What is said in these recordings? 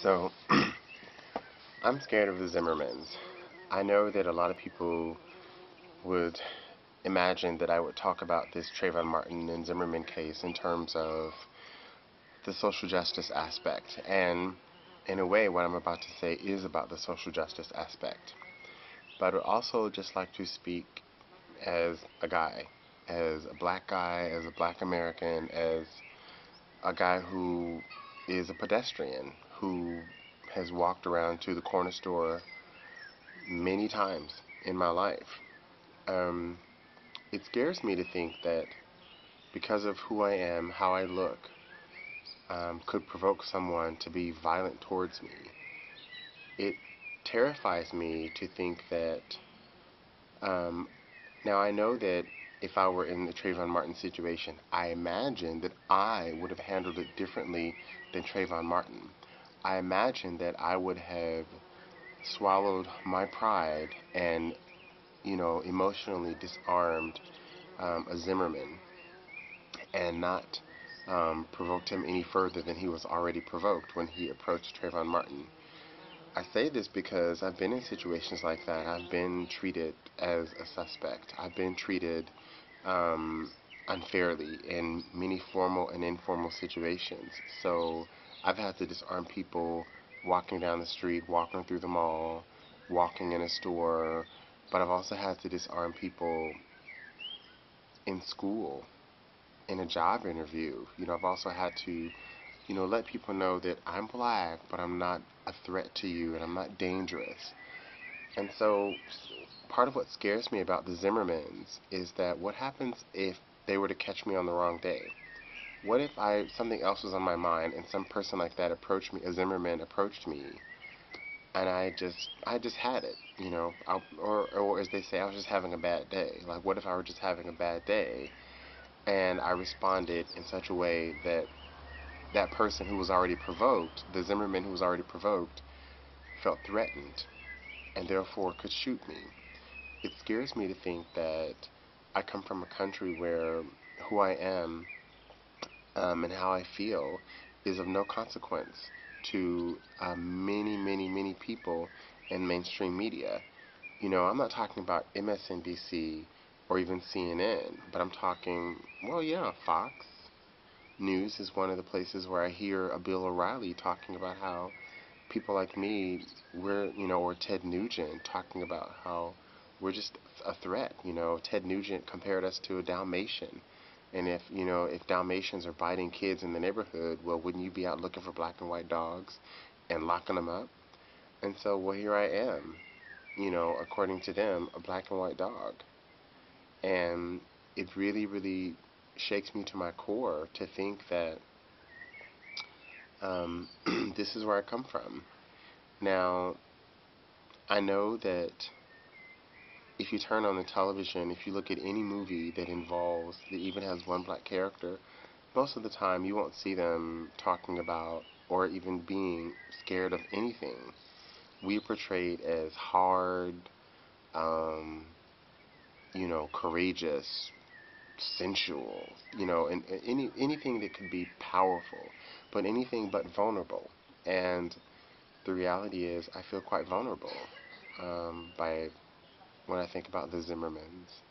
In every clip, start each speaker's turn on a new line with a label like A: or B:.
A: So, I'm scared of the Zimmermans. I know that a lot of people would imagine that I would talk about this Trayvon Martin and Zimmerman case in terms of the social justice aspect. And in a way, what I'm about to say is about the social justice aspect. But I would also just like to speak as a guy, as a black guy, as a black American, as a guy who is a pedestrian, who has walked around to the corner store many times in my life. Um, it scares me to think that because of who I am, how I look, could provoke someone to be violent towards me. It terrifies me to think that. Um, Now, I know that if I were in the Trayvon Martin situation, I imagine that I would have handled it differently than Trayvon Martin. I imagine that I would have swallowed my pride and, emotionally disarmed a Zimmerman and not provoked him any further than he was already provoked when he approached Trayvon Martin. I say this because I've been in situations like that. I've been treated as a suspect. I've been treated um, unfairly in many formal and informal situations. So I've had to disarm people walking down the street, walking through the mall, walking in a store, but I've also had to disarm people in school, in a job interview. I've also had to, let people know that I'm black, but I'm not a threat to you and I'm not dangerous. And so part of what scares me about the Zimmermans is that what happens if they were to catch me on the wrong day? What if something else was on my mind and some person like that approached me, a Zimmerman approached me, and I just had it, or as they say, I was just having a bad day. Like, what if I were just having a bad day and I responded in such a way that that person who was already provoked, the Zimmerman who was already provoked, felt threatened and therefore could shoot me? It scares me to think that I come from a country where who I am and how I feel is of no consequence to many, many, many people in mainstream media. I'm not talking about MSNBC or even CNN, but I'm talking, well, yeah, Fox News is one of the places where I hear a Bill O'Reilly talking about how people like me, or Ted Nugent talking about how we're just a threat. Ted Nugent compared us to a Dalmatian. And if Dalmatians are biting kids in the neighborhood, well, wouldn't you be out looking for black and white dogs and locking them up? And so, well, here I am, according to them, a black and white dog. And it really, really shakes me to my core to think that um, this is where I come from. Now, I know that if you turn on the television, if you look at any movie that even has one black character, most of the time you won't see them talking about or even being scared of anything. We are portrayed as hard, um, courageous, sensual, and anything that could be powerful, but anything but vulnerable. And the reality is, I feel quite vulnerable by when I think about the Zimmermans.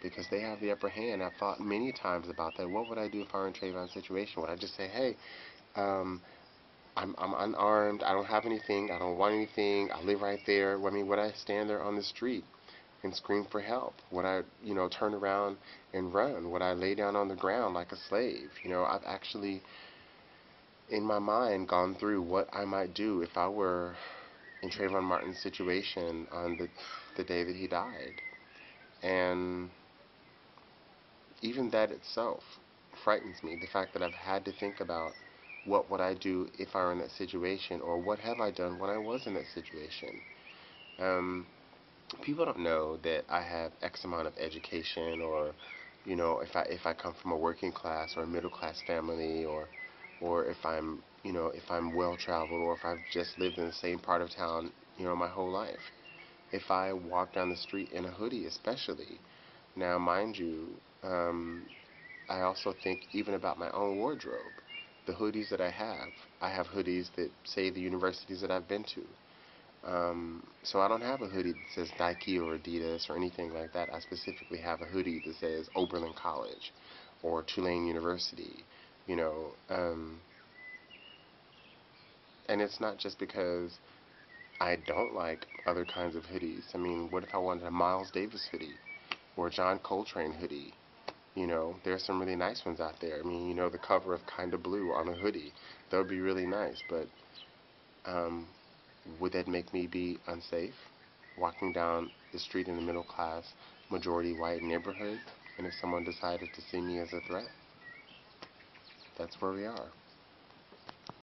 A: Because they have the upper hand. I've thought many times about that. What would I do if I were in Trayvon's situation? Would I just say, hey, um, I'm unarmed. I don't have anything. I don't want anything. I live right there. I mean, would I stand there on the street and scream for help? Would I, turn around and run? Would I lay down on the ground like a slave? I've actually, in my mind, gone through what I might do if I were in Trayvon Martin's situation on the day that he died. And even that itself frightens me. The fact that I've had to think about what would I do if I were in that situation, or what have I done when I was in that situation. Um, People don't know that I have X amount of education, or if I come from a working class or a middle class family, or if I'm well traveled, or if I've just lived in the same part of town my whole life. If I walk down the street in a hoodie, especially. Now, mind you, I also think even about my own wardrobe. the hoodies that I have hoodies that say the universities that I've been to. So I don't have a hoodie that says Nike or Adidas or anything like that. I specifically have a hoodie that says Oberlin College or Tulane University, you know. And it's not just because I don't like other kinds of hoodies. I mean, what if I wanted a Miles Davis hoodie or a John Coltrane hoodie? You know, there's some really nice ones out there. I mean, you know, the cover of Kinda Blue on a hoodie. That would be really nice, but um, would that make me be unsafe walking down the street in a middle class, majority white neighborhood? And if someone decided to see me as a threat, that's where we are.